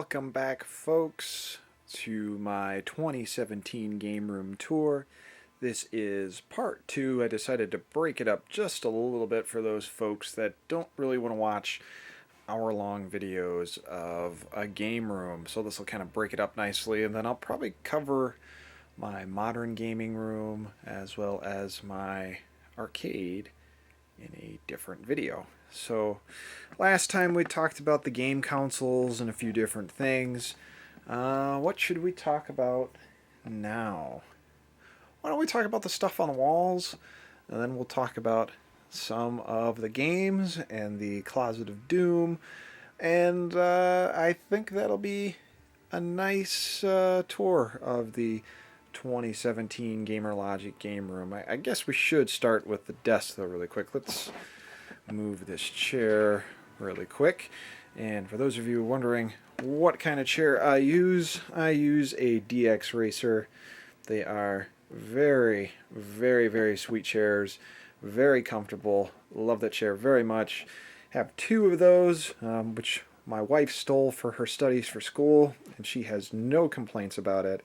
welcome back, folks, to my 2017 game room tour. This is part 2. I decided to break it up just a little bit for those folks that don't really want to watch hour-long videos of a game room. So this will kind of break it up nicely, and then I'll probably cover my modern gaming room as well as my arcade in a different video. So last time we talked about the game consoles and a few different things. What should we talk about now? Why don't we talk about the stuff on the walls, and then we'll talk about some of the games and the Closet of Doom, and I think that'll be a nice tour of the 2017 GamerLogic game room. I guess we should start with the desk though really quick. Let's move this chair really quick. And for those of you wondering what kind of chair I use a DX Racer. They are very, very, very sweet chairs. Very comfortable. Love that chair very much. Have 2 of those, which my wife stole for her studies for school, and she has no complaints about it.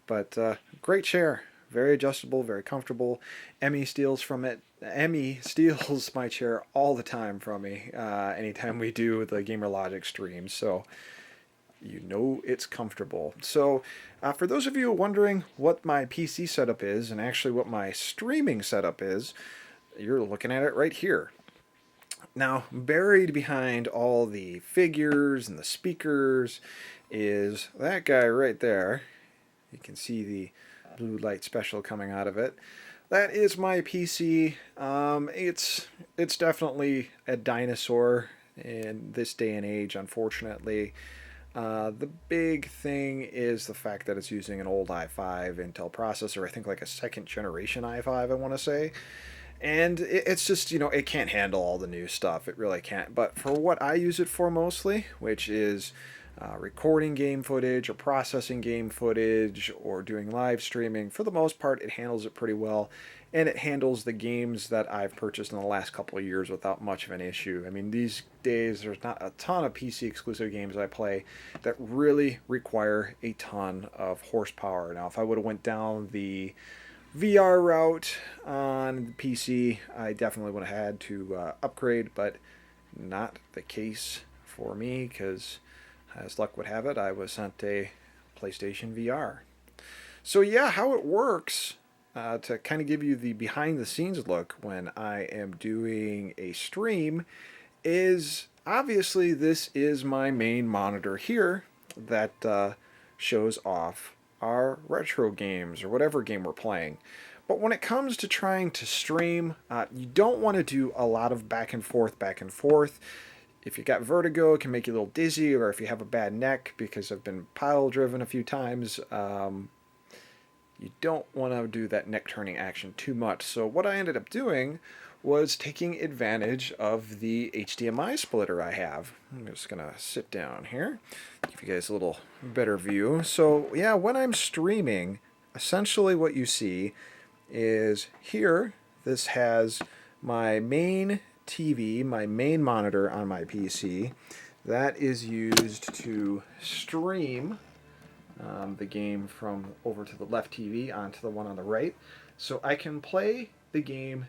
But great chair. Very adjustable, very comfortable. Emmy steals my chair all the time from me anytime we do the GamerLogic streams, so you know it's comfortable. So for those of you wondering what my PC setup is, and actually what my streaming setup is, you're looking at it right here. Now, buried behind all the figures and the speakers is that guy right there. You can see the blue light special coming out of it. That is my PC. It's definitely a dinosaur in this day and age, unfortunately. The big thing is the fact that it's using an old i5 Intel processor. I think like a 2nd generation i5, I want to say. And it's just, it can't handle all the new stuff. It really can't. But for what I use it for mostly, which is recording game footage or processing game footage or doing live streaming, for the most part it handles it pretty well, and it handles the games that I've purchased in the last couple of years without much of an issue. I mean, these days there's not a ton of PC exclusive games I play that really require a ton of horsepower. Now, if I would have went down the VR route on the PC, I definitely would have had to upgrade, but not the case for me, because as luck would have it, I was sent a PlayStation VR. So yeah, how it works, to kind of give you the behind the scenes look when I am doing a stream, is obviously this is my main monitor here that shows off our retro games or whatever game we're playing. But when it comes to trying to stream, you don't want to do a lot of back and forth. If you got vertigo, it can make you a little dizzy, or if you have a bad neck, because I've been pile driven a few times, you don't want to do that neck turning action too much. So what I ended up doing was taking advantage of the HDMI splitter I have. I'm just going to sit down here, give you guys a little better view. So yeah, when I'm streaming, essentially what you see is here, this has my main TV, my main monitor on my PC. That is used to stream the game from over to the left TV onto the one on the right. So I can play the game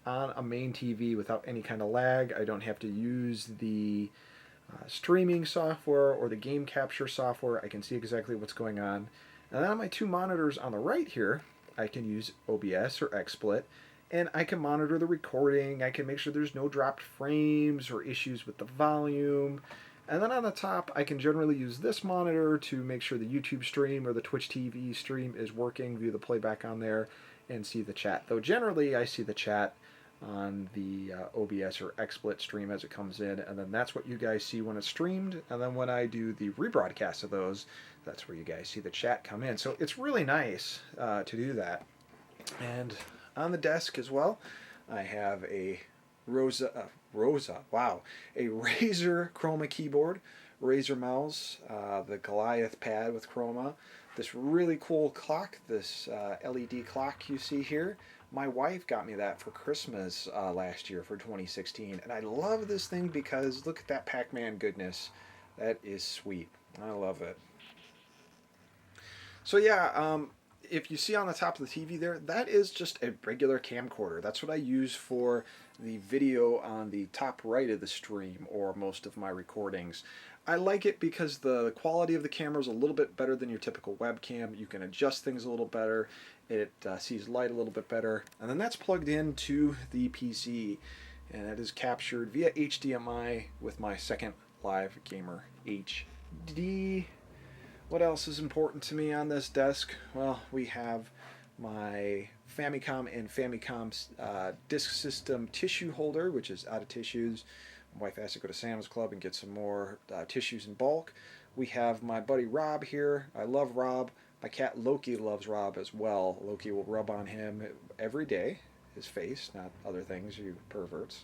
on a main TV without any kind of lag. I don't have to use the streaming software or the game capture software. I can see exactly what's going on. And then on my 2 monitors on the right here, I can use OBS or XSplit, and I can monitor the recording. I can make sure there's no dropped frames or issues with the volume. And then on the top, I can generally use this monitor to make sure the YouTube stream or the Twitch TV stream is working, view the playback on there, and see the chat. Though generally, I see the chat on the OBS or XSplit stream as it comes in, and then that's what you guys see when it's streamed. And then when I do the rebroadcast of those, that's where you guys see the chat come in. So it's really nice to do that. And on the desk as well, I have a a Razer Chroma keyboard, Razer mouse, the Goliath pad with Chroma, this really cool clock, this LED clock you see here. My wife got me that for Christmas last year for 2016, and I love this thing because look at that Pac-Man goodness. That is sweet. I love it. So yeah, if you see on the top of the TV there, that is just a regular camcorder. That's what I use for the video on the top right of the stream or most of my recordings. I like it because the quality of the camera is a little bit better than your typical webcam. You can adjust things a little better. It sees light a little bit better. And then that's plugged into the PC. And that is captured via HDMI with my second live gamer HD. What else is important to me on this desk? Well, we have my Famicom and Famicom disk system tissue holder, which is out of tissues. My wife has to go to Sam's Club and get some more tissues in bulk. We have my buddy Rob here. I love Rob. My cat Loki loves Rob as well. Loki will rub on him every day, his face, not other things, you perverts.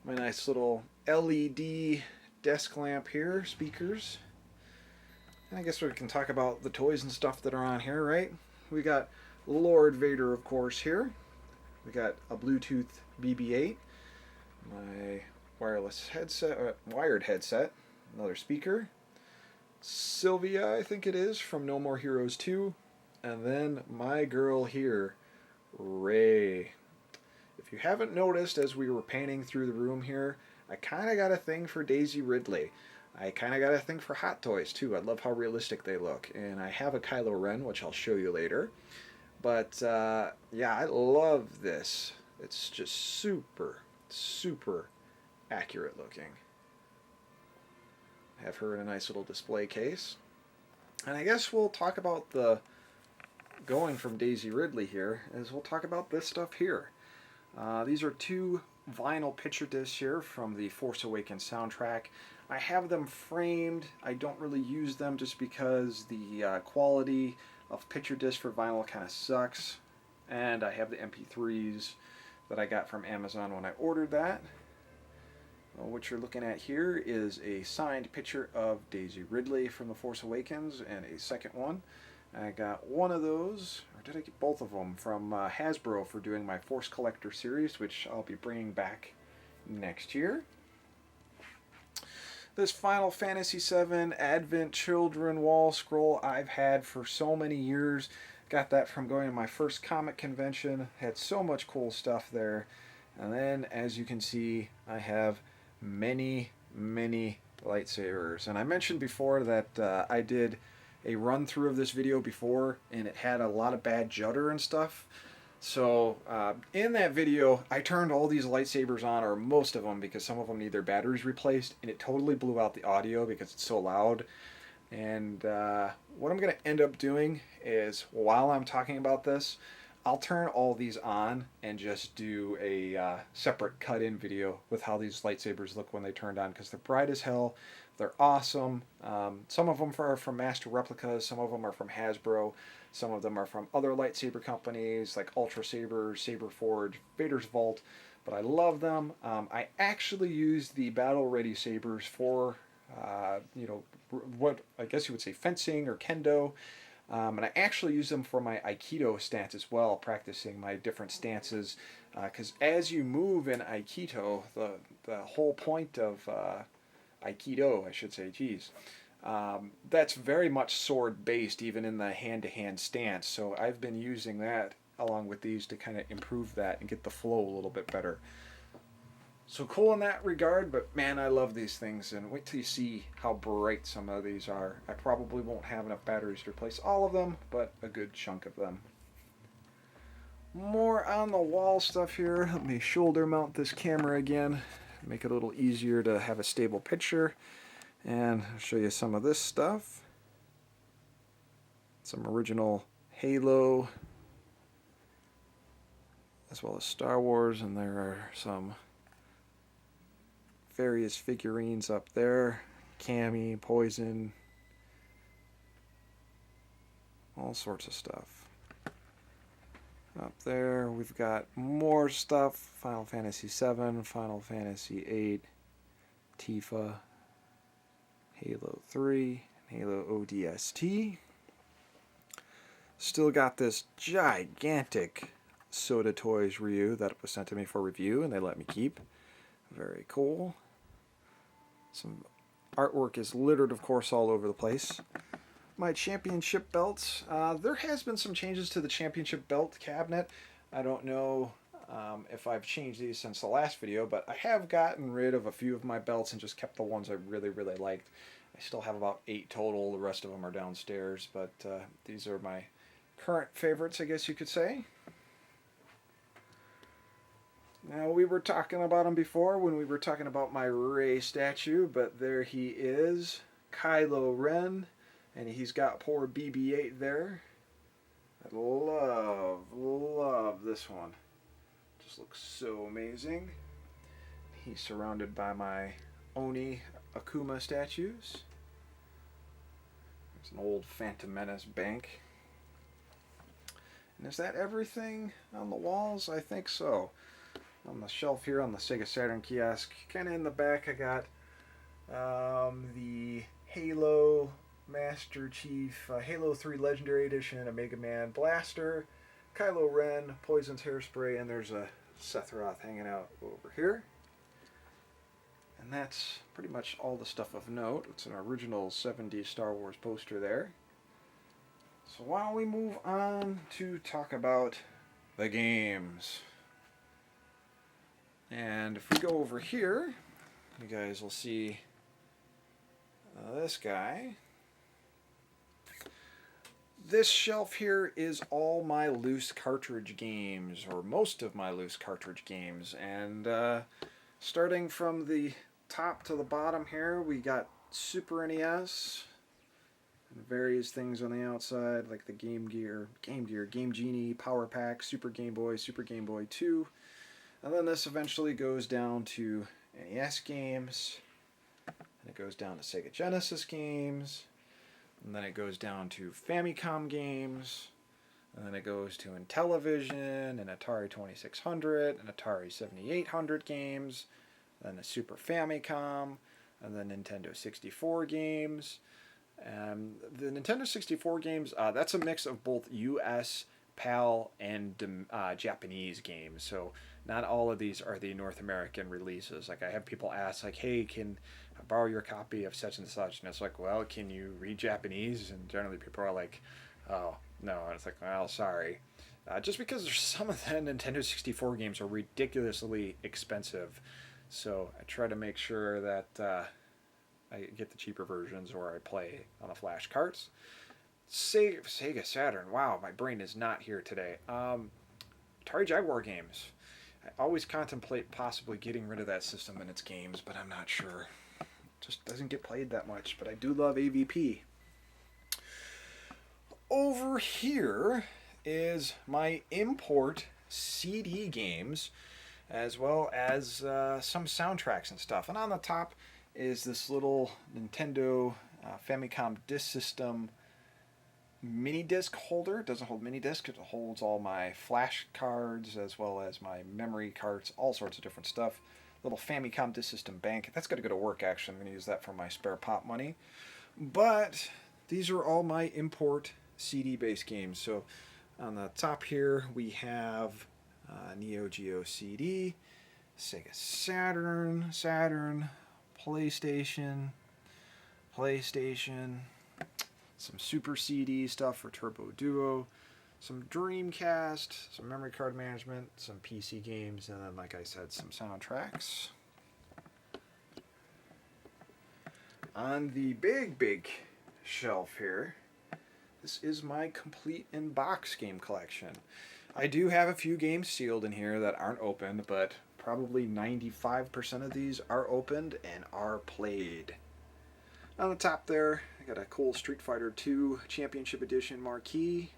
My nice little LED desk lamp here, speakers. I guess we can talk about the toys and stuff that are on here, right? We got Lord Vader, of course, here. We got a Bluetooth BB-8, my wireless headset, wired headset, another speaker, Sylvia, I think it is, from No More Heroes 2, and then my girl here, Rey. If you haven't noticed, as we were panning through the room here, I kind of got a thing for Daisy Ridley. I kind of got a thing for Hot Toys, too. I love how realistic they look. And I have a Kylo Ren, which I'll show you later. But, yeah, I love this. It's just super, super accurate looking. Have her in a nice little display case. And I guess we'll talk about the going from Daisy Ridley here, is we'll talk about this stuff here. These are two vinyl picture discs here from the Force Awakens soundtrack. I have them framed. I don't really use them just because the quality of picture disc for vinyl kind of sucks. And I have the MP3s that I got from Amazon when I ordered that. Well, what you're looking at here is a signed picture of Daisy Ridley from The Force Awakens and a second one. I got one of those, or did I get both of them, from Hasbro for doing my Force Collector series, which I'll be bringing back next year. This Final Fantasy VII Advent Children wall scroll I've had for so many years. Got that from going to my first comic convention. Had so much cool stuff there. And then, as you can see, I have many, many lightsabers. And I mentioned before that I did a run through of this video before, and it had a lot of bad judder and stuff. So in that video, I turned all these lightsabers on, or most of them, because some of them need their batteries replaced, and it totally blew out the audio because it's so loud. And what I'm going to end up doing is, while I'm talking about this, I'll turn all these on and just do a separate cut-in video with how these lightsabers look when they turned on, because they're bright as hell. They're awesome. Some of them are from Master Replicas, some of them are from Hasbro, some of them are from other lightsaber companies like Ultra Saber, Saber Forge, Vader's Vault, but I love them. I actually use the Battle Ready sabers for, what I guess you would say fencing or kendo. And I actually use them for my Aikido stance as well, practicing my different stances. Because as you move in Aikido, the whole point of Aikido, I should say, that's very much sword based, even in the hand-to-hand stance. So I've been using that along with these to kind of improve that and get the flow a little bit better. So cool in that regard, but man, I love these things, and wait till you see how bright some of these are. I probably won't have enough batteries to replace all of them, but a good chunk of them. More on the wall stuff here. Let me shoulder mount this camera again, make it a little easier to have a stable picture, and I'll show you some of this stuff. Some original Halo, as well as Star Wars, and there are some various figurines up there. Cammy, Poison, all sorts of stuff. Up there we've got more stuff. Final Fantasy VII, Final Fantasy VIII, Tifa, Halo 3, Halo ODST. Still got this gigantic Soda Toys Ryu that was sent to me for review, and they let me keep. Very cool. Some artwork is littered, of course, all over the place. My championship belts. There has been some changes to the championship belt cabinet. I don't know if I've changed these since the last video, but I have gotten rid of a few of my belts and just kept the ones I really, really liked. I still have about 8 total. The rest of them are downstairs, but these are my current favorites, I guess you could say. Now, we were talking about him before when we were talking about my Rey statue, but there he is, Kylo Ren, and he's got poor BB-8 there. I love this one. Just looks so amazing. He's surrounded by my Oni Akuma statues. There's an old Phantom Menace bank. And is that everything on the walls? I think so. On the shelf here on the Sega Saturn kiosk, kind of in the back, I got the Halo Master Chief, Halo 3 Legendary Edition, a Mega Man Blaster, Kylo Ren, Poison's Hairspray, and there's a Sephiroth hanging out over here. And that's pretty much all the stuff of note. It's an original 70s Star Wars poster there. So why don't we move on to talk about the games. And if we go over here, you guys will see this guy. This shelf here is all my loose cartridge games, or most of my loose cartridge games. And starting from the top to the bottom here, we got Super NES, and various things on the outside, like the Game Gear, Game Genie, Power Pack, Super Game Boy 2. And then this eventually goes down to NES games, and it goes down to Sega Genesis games, and then it goes down to Famicom games, and then it goes to Intellivision, and Atari 2600, and Atari 7800 games, then the Super Famicom, and then Nintendo 64 games. The Nintendo 64 games, that's a mix of both US, PAL, and Japanese games, so not all of these are the North American releases. Like, I have people ask, like, hey, can I borrow your copy of such and such? And it's like, well, can you read Japanese? And generally people are like, oh, no. And it's like, well, sorry. Just because some of the Nintendo 64 games are ridiculously expensive. So I try to make sure that I get the cheaper versions, or I play on the flash carts. Sega Saturn. Wow, my brain is not here today. Atari Jaguar games. I always contemplate possibly getting rid of that system and its games, but I'm not sure. It just doesn't get played that much, but I do love AVP. Over here is my import CD games, as well as some soundtracks and stuff. And on the top is this little Nintendo Famicom Disk System mini disc holder. It doesn't hold mini disc, it holds all my flash cards as well as my memory cards, all sorts of different stuff. Little Famicom Disk System bank. That's got to go to work, actually. I'm going to use that for my spare pop money. But these are all my import CD based games. So on the top here we have Neo Geo CD, Sega Saturn, PlayStation, some Super CD stuff for Turbo Duo, some Dreamcast, some memory card management, some PC games, and then, like I said, some soundtracks. On the big shelf here, this is my complete in-box game collection. I do have a few games sealed in here that aren't opened, but probably 95% of these are opened and are played. On the top there, I got a cool Street Fighter 2 Championship Edition marquee,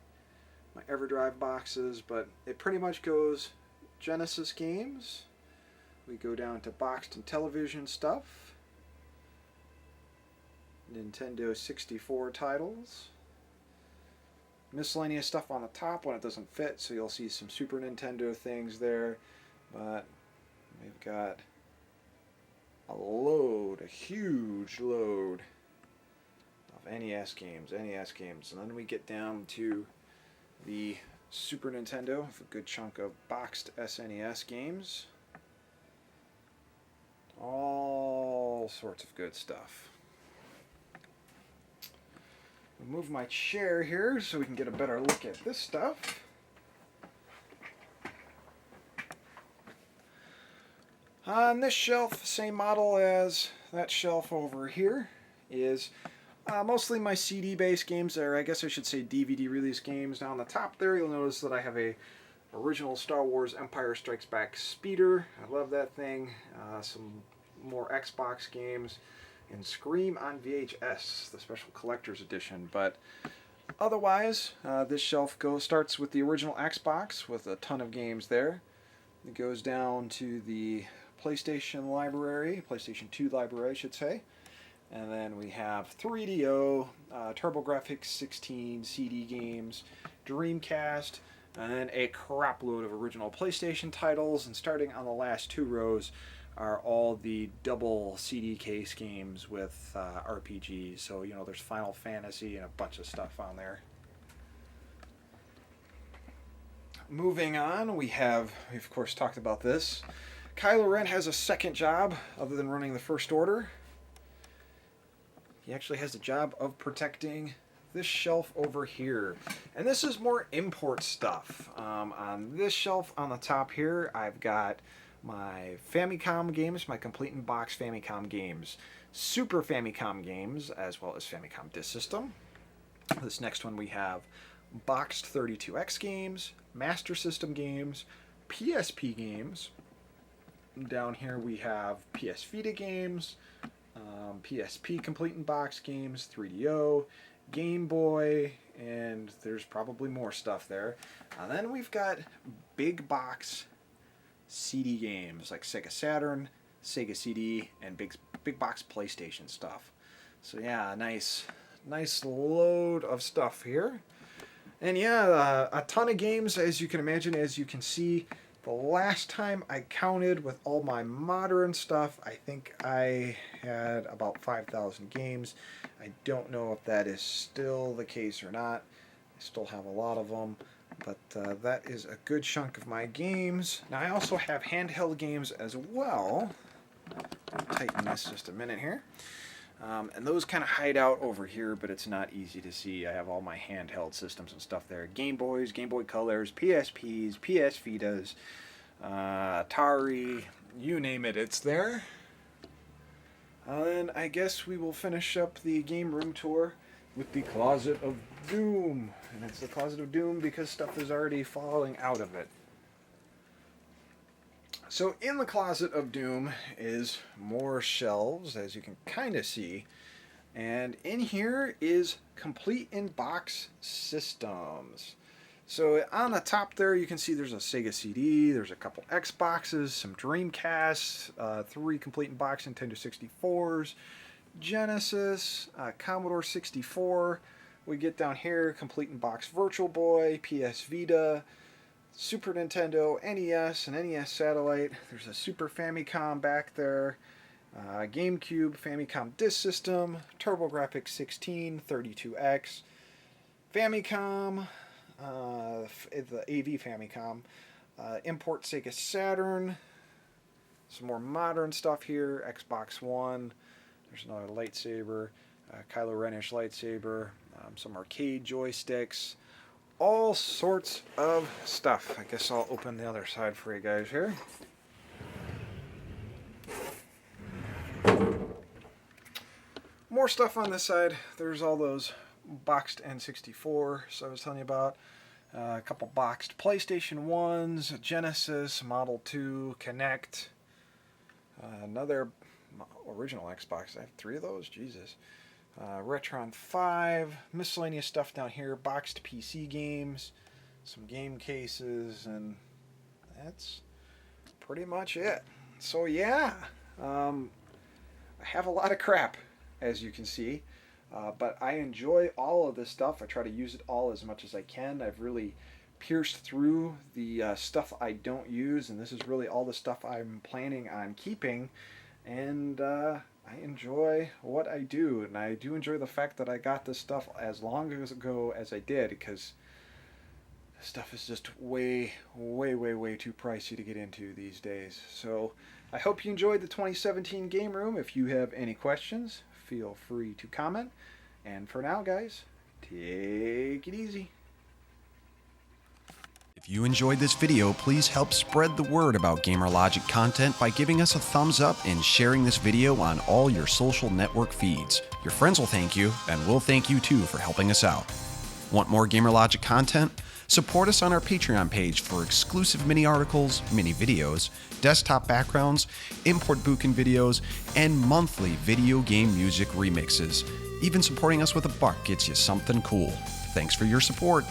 my EverDrive boxes, but it pretty much goes Genesis games. We go down to boxed and television stuff, Nintendo 64 titles, miscellaneous stuff on the top when it doesn't fit, so you'll see some Super Nintendo things there, but we've got a huge load of NES games, and then we get down to the Super Nintendo with a good chunk of boxed SNES games. All sorts of good stuff. Move my chair here so we can get a better look at this stuff. On this shelf, same model as that shelf over here, is mostly my CD-based games, or I guess I should say DVD release games. Now on the top there, you'll notice that I have a original Star Wars Empire Strikes Back speeder. I love that thing. Some more Xbox games, and Scream on VHS, the special collector's edition. But otherwise, this shelf starts with the original Xbox with a ton of games there. It goes down to the PlayStation library, PlayStation 2 library I should say. And then we have 3DO, TURBOGRAFX-CD games, Dreamcast, and then a crap load of original PlayStation titles. And starting on the last two rows are all the double CD case games with RPGs. So, you know, there's Final Fantasy and a bunch of stuff on there. Moving on, we've of course talked about this. Kylo Ren has a second job other than running the First Order. He actually has the job of protecting this shelf over here. And this is more import stuff. On this shelf on the top here, I've got my Famicom games, my complete in box Famicom games, Super Famicom games, as well as Famicom Disk System. This next one we have boxed 32X games, Master System games, PSP games. Down here we have PS Vita games, PSP complete in box games, 3DO, Game Boy, and there's probably more stuff there. And then we've got big box CD games like Sega Saturn, Sega CD, and big box PlayStation stuff. So yeah, nice load of stuff here. And yeah, a ton of games, as you can imagine, as you can see. The last time I counted with all my modern stuff, I think I had about 5,000 games. I don't know if that is still the case or not. I still have a lot of them, but that is a good chunk of my games. Now I also have handheld games as well. I'll tighten this just a minute here. And those kind of hide out over here, but it's not easy to see. I have all my handheld systems and stuff there. Game Boys, Game Boy Colors, PSPs, PS Vitas, Atari, you name it, it's there. And I guess we will finish up the game room tour with the Closet of Doom. And it's the Closet of Doom because stuff is already falling out of it. So in the Closet of Doom is more shelves, as you can kind of see. And in here is complete in-box systems. So on the top there you can see there's a Sega CD, there's a couple Xboxes, some Dreamcasts, 3 complete in-box Nintendo 64s, Genesis, Commodore 64. We get down here, complete in-box Virtual Boy, PS Vita, Super Nintendo, NES, and NES Satellite. There's a Super Famicom back there, GameCube, Famicom Disk System, TurboGrafx-16, 32X, Famicom, the AV Famicom, import Sega Saturn, some more modern stuff here, Xbox One, there's another lightsaber, Kylo Ren-ish lightsaber, some arcade joysticks, all sorts of stuff. I guess I'll open the other side for you guys here. More stuff on this side. There's all those boxed N64, so I was telling you about. A couple boxed PlayStation 1s, Genesis, Model 2, Kinect. Another original Xbox. I have 3 of those? Jesus. Retron 5, miscellaneous stuff down here, boxed PC games, some game cases, and that's pretty much it. So yeah, I have a lot of crap, as you can see, but I enjoy all of this stuff. I try to use it all as much as I can. I've really pierced through the stuff I don't use, and this is really all the stuff I'm planning on keeping, and I enjoy what I do, and I do enjoy the fact that I got this stuff as long ago as I did, because this stuff is just way too pricey to get into these days. So I hope you enjoyed the 2017 Game Room. If you have any questions, feel free to comment. And for now, guys, Take it easy. If you enjoyed this video, please help spread the word about GamerLogic content by giving us a thumbs up and sharing this video on all your social network feeds. Your friends will thank you, and we'll thank you too for helping us out. Want more GamerLogic content? Support us on our Patreon page for exclusive mini articles, mini videos, desktop backgrounds, import bootkin videos, and monthly video game music remixes. Even supporting us with $1 gets you something cool. Thanks for your support.